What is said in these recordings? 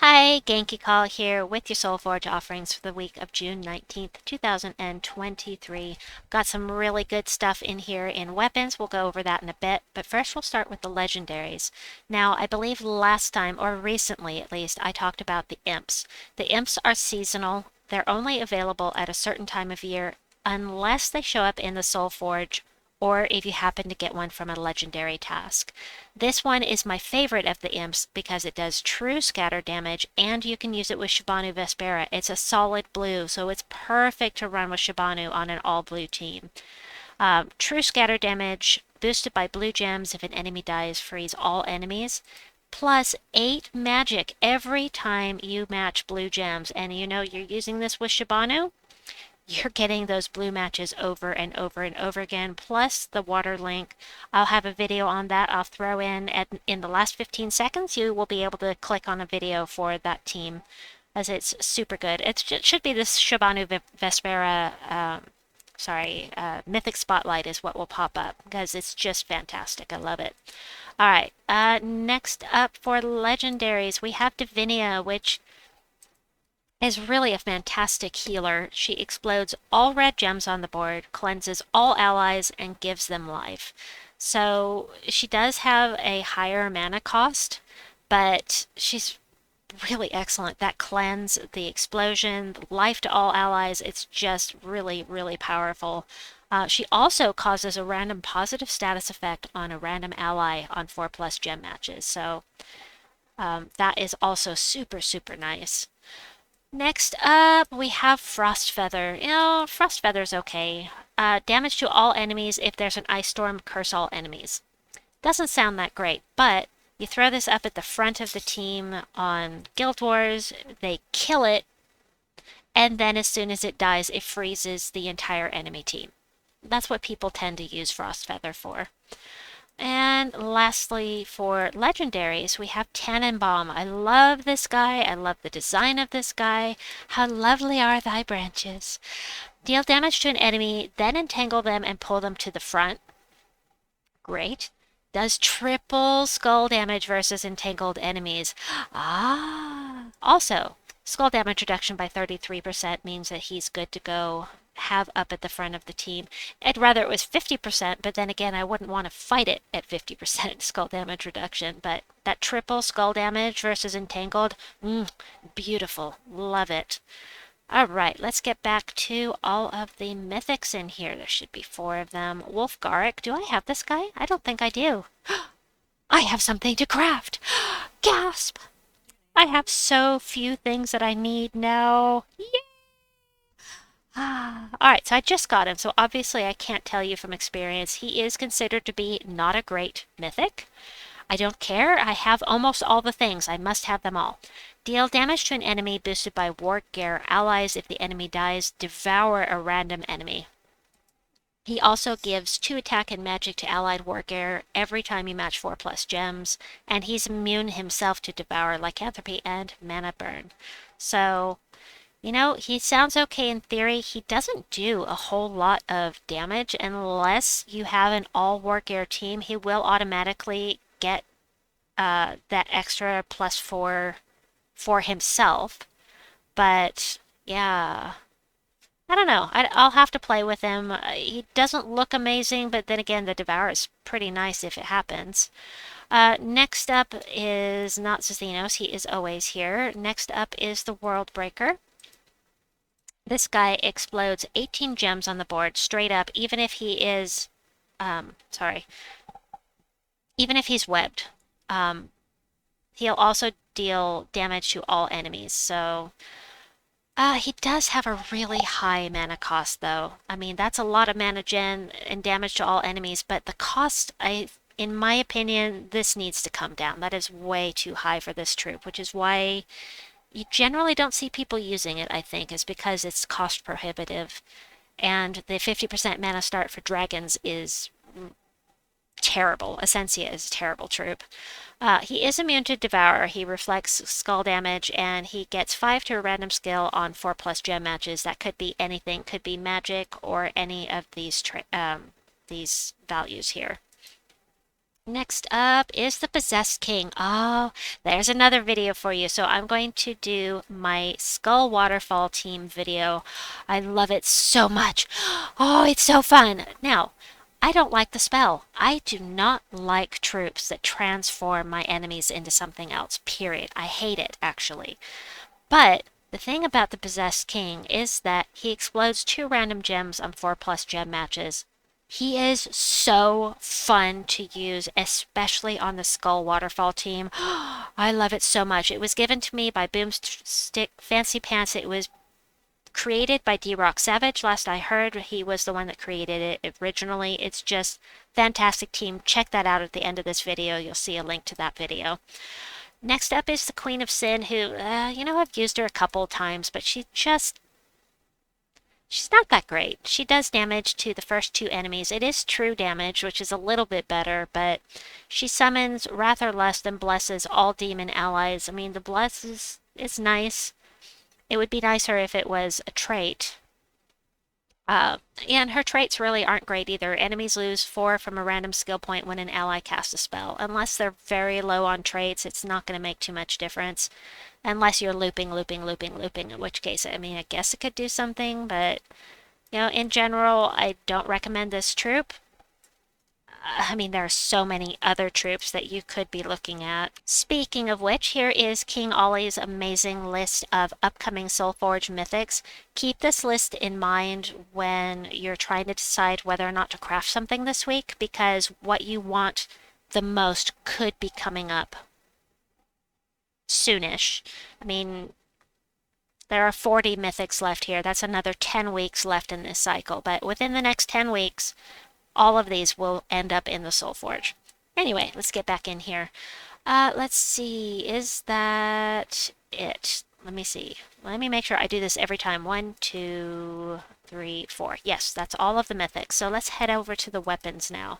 Hi, Genki Call here with your Soulforge offerings for the week of June 19th, 2023. Got some really good stuff in here in weapons. We'll go over that in a bit, but first we'll start with the legendaries. Now, I believe last time, or recently at least, I talked about the imps. The imps are seasonal. They're only available at a certain time of year unless they show up in the Soulforge or if you happen to get one from a legendary task. This one is my favorite of the imps because it does true scatter damage and you can use it with Shibanu Vespera. It's a solid blue, so it's perfect to run with Shibanu on an all blue team. True scatter damage boosted by blue gems if an enemy dies, frees all enemies. Plus 8 magic every time you match blue gems. And you know you're using this with Shibanu, you're getting those blue matches over and over and over again, plus the water link. I'll have a video on that. I'll throw in the last 15 seconds. You will be able to click on a video for that team as it's super good. It should be this Shibanu Vespera, Mythic Spotlight is what will pop up because it's just fantastic. I love it. All right, next up for legendaries, we have Divinia, which is really a fantastic healer. She explodes all red gems on the board, cleanses all allies, and gives them life. So she does have a higher mana cost, but she's really excellent. That cleanse, the explosion, the life to all allies, it's just really, really powerful. She also causes a random positive status effect on a random ally on 4+ gem matches. So that is also super, super nice. Next up, we have Frost Feather. You know, Frost Feather's okay. Damage to all enemies if there's an ice storm, curse all enemies. Doesn't sound that great, but you throw this up at the front of the team on Guild Wars, they kill it, and then as soon as it dies, it freezes the entire enemy team. That's what people tend to use Frost Feather for. And lastly, for legendaries, we have Tannenbaum. I love this guy. I love the design of this guy. How lovely are thy branches. Deal damage to an enemy, then entangle them and pull them to the front. Great. Does triple skull damage versus entangled enemies. Also, skull damage reduction by 33% means that he's good to go have up at the front of the team. I'd rather it was 50%, but then again, I wouldn't want to fight it at 50% skull damage reduction. But that triple skull damage versus entangled, beautiful. Love it. All right, let's get back to all of the mythics in here. There should be 4 of them. Wolfgaric, do I have this guy? I don't think I do. I have something to craft. Gasp! I have so few things that I need now. Yay! Alright, so I just got him, so obviously I can't tell you from experience. He is considered to be not a great mythic. I don't care. I have almost all the things. I must have them all. Deal damage to an enemy boosted by Ward Gear allies. If the enemy dies, devour a random enemy. He also gives 2 attack and magic to allied Ward Gear every time you match 4+ gems, and he's immune himself to devour, lycanthropy, and mana burn. So, you know, he sounds okay in theory. He doesn't do a whole lot of damage unless you have an all Ward Gear team. He will automatically get that extra +4 for himself. But yeah, I don't know. I'll have to play with him. He doesn't look amazing, but then again, the Devour is pretty nice if it happens. Next up is not Zazinos. He is always here. Next up is the Worldbreaker. This guy explodes 18 gems on the board straight up, even if he is, even if he's webbed. He'll also deal damage to all enemies, so he does have a really high mana cost, though. I mean, that's a lot of mana gen and damage to all enemies, but the cost, in my opinion, this needs to come down. That is way too high for this troop, which is why you generally don't see people using it, I think, is because it's cost prohibitive. And the 50% mana start for dragons is terrible. Essentia is a terrible troop. He is immune to Devour. He reflects skull damage, and he gets 5 to a random skill on 4+ gem matches. That could be anything. Could be magic or any of these values here. Next up is the Possessed King. Oh, there's another video for you. So I'm going to do my Skull Waterfall team video. I love it so much. Oh, it's so fun. Now, I don't like the spell. I do not like troops that transform my enemies into something else, period. I hate it, actually. But the thing about the Possessed King is that he explodes 2 random gems on 4+ gem matches. He is so fun to use, especially on the Skull Waterfall team. I love it so much. It was given to me by Boomstick Fancy Pants. It was created by D-Rock Savage. Last I heard, he was the one that created it originally. It's just fantastic team. Check that out at the end of this video. You'll see a link to that video. Next up is the Queen of Sin, who, I've used her a couple times, but she's not that great. She does damage to the first 2 enemies. It is true damage, which is a little bit better, but she summons Wrath or Lust and blesses all demon allies. I mean, the bless is nice. It would be nicer if it was a trait. And her traits really aren't great either. Enemies lose 4 from a random skill point when an ally casts a spell. Unless they're very low on traits, it's not going to make too much difference. Unless you're looping, in which case, I mean, I guess it could do something, but, in general, I don't recommend this troop. I mean, there are so many other troops that you could be looking at. Speaking of which, here is King Ollie's amazing list of upcoming Soulforge mythics. Keep this list in mind when you're trying to decide whether or not to craft something this week, because what you want the most could be coming up soonish. I mean, there are 40 mythics left here. That's another 10 weeks left in this cycle, but within the next 10 weeks, all of these will end up in the Soulforge. Anyway, let's get back in here. Let's see, is that it? Let me see. Let me make sure I do this every time. 1, 2, 3, 4. Yes, that's all of the mythics. So let's head over to the weapons now.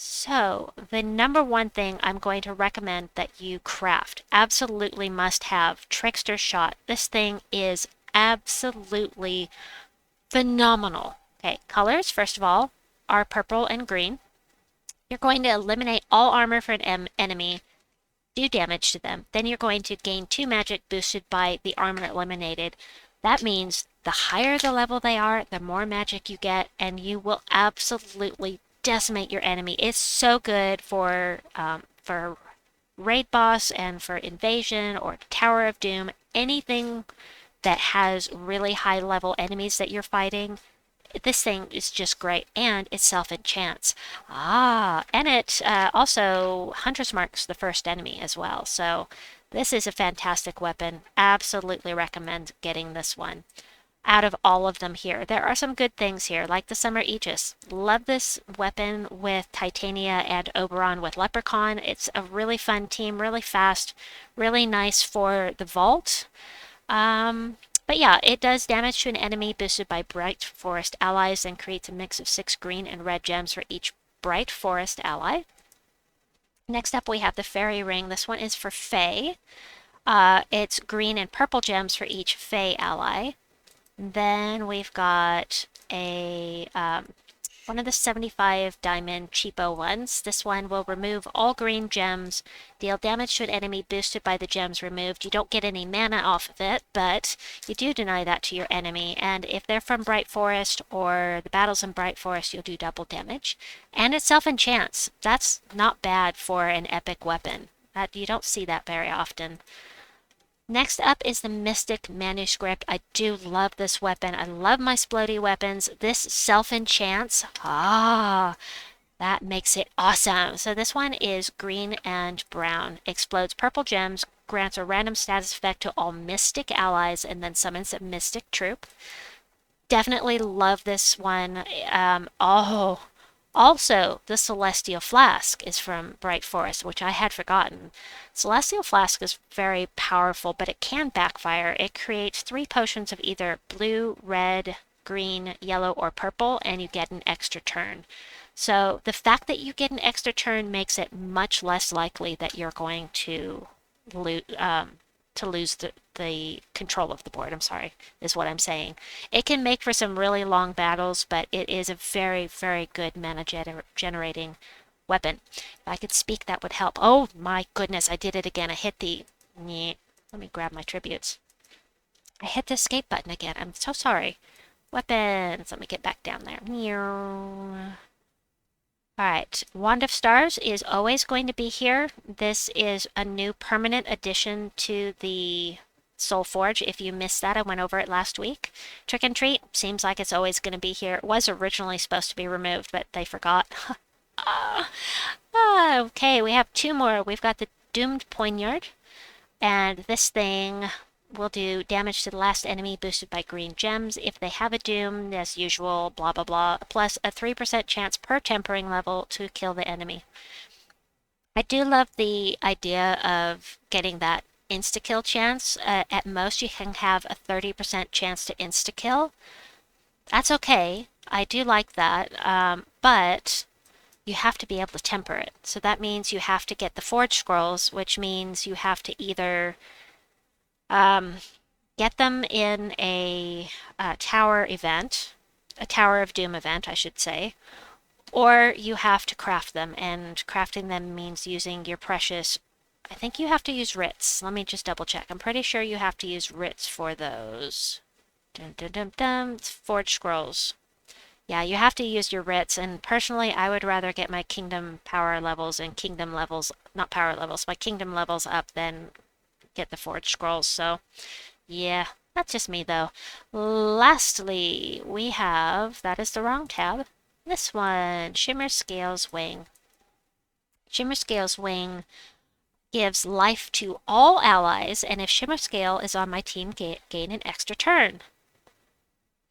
So, the number one thing I'm going to recommend that you craft, absolutely must have, Trickster Shot. This thing is absolutely phenomenal. Okay, colors, first of all, are purple and green. You're going to eliminate all armor for an enemy, do damage to them. Then you're going to gain 2 magic boosted by the armor eliminated. That means the higher the level they are, the more magic you get, and you will absolutely decimate your enemy. It's so good for raid boss and for invasion or Tower of Doom. Anything that has really high level enemies that you're fighting, this thing is just great, and it self-enchants. And it also Hunter's Marks the first enemy as well. So this is a fantastic weapon. Absolutely recommend getting this one. Out of all of them here, there are some good things here, like the Summer Aegis. Love this weapon with Titania and Oberon with Leprechaun. It's a really fun team, really fast, really nice for the vault. But yeah, it does damage to an enemy boosted by Bright Forest allies and creates a mix of 6 green and red gems for each Bright Forest ally. Next up, we have the Fairy Ring. This one is for Fae. It's green and purple gems for each Fae ally. Then we've got a one of the 75 diamond cheapo ones. This one will remove all green gems, deal damage to an enemy boosted by the gems removed. You don't get any mana off of it, but you do deny that to your enemy. And if they're from Bright Forest or the battles in Bright Forest, you'll do double damage. And it self-enchants. That's not bad for an epic weapon. You don't see that very often. Next up is the Mystic Manuscript. I do love this weapon. I love my splody weapons. This self-enchants. That makes it awesome. So this one is green and brown. Explodes purple gems, grants a random status effect to all mystic allies, and then summons a mystic troop. Definitely love this one. Also, the Celestial Flask is from Bright Forest, which I had forgotten. Celestial Flask is very powerful, but it can backfire. It creates 3 potions of either blue, red, green, yellow, or purple, and you get an extra turn. So the fact that you get an extra turn makes it much less likely that you're going to lose the control of the board, is what I'm saying. It can make for some really long battles, but it is a very, very good mana generating weapon. If I could speak, that would help. Oh my goodness, I did it again. I hit the... Let me grab my tributes. I hit the escape button again. I'm so sorry. Weapons. Let me get back down there. Alright, Wand of Stars is always going to be here. This is a new permanent addition to the Soulforge. If you missed that, I went over it last week. Trick and Treat seems like it's always going to be here. It was originally supposed to be removed, but they forgot. Okay, we have two more. We've got the Doomed Poignard, and this thing will do damage to the last enemy boosted by green gems. If they have a doom, as usual, blah blah blah, plus a 3% chance per tempering level to kill the enemy. I do love the idea of getting that insta-kill chance. At most, you can have a 30% chance to insta-kill. That's okay. I do like that, but you have to be able to temper it. So that means you have to get the Forge Scrolls, which means you have to either get them in a tower event, a Tower of Doom event, I should say, or you have to craft them, and crafting them means using your precious... I think you have to use writs. Let me just double check. I'm pretty sure you have to use writs for those. Dun, dun, dun, dun. Forge Scrolls. Yeah, you have to use your writs, and personally, I would rather get my kingdom power levels and kingdom levels, not power levels, my kingdom levels up than get the Forge Scrolls, so yeah, that's just me though. Lastly, we have, that is the wrong tab, this one, Shimmer Scale's Wing. Shimmer Scale's Wing gives life to all allies, and if Shimmer Scale is on my team, gain an extra turn.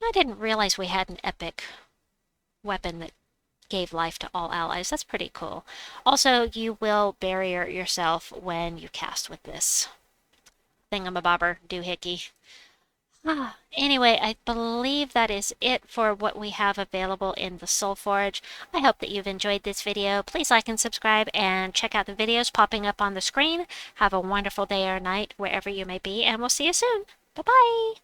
I didn't realize we had an epic weapon that gave life to all allies. That's pretty cool. Also, you will barrier yourself when you cast with this thingamabobber doohickey. Anyway, I believe that is it for what we have available in the Soulforge. I hope that you've enjoyed this video. Please like and subscribe and check out the videos popping up on the screen. Have a wonderful day or night wherever you may be, and we'll see you soon. Bye-bye!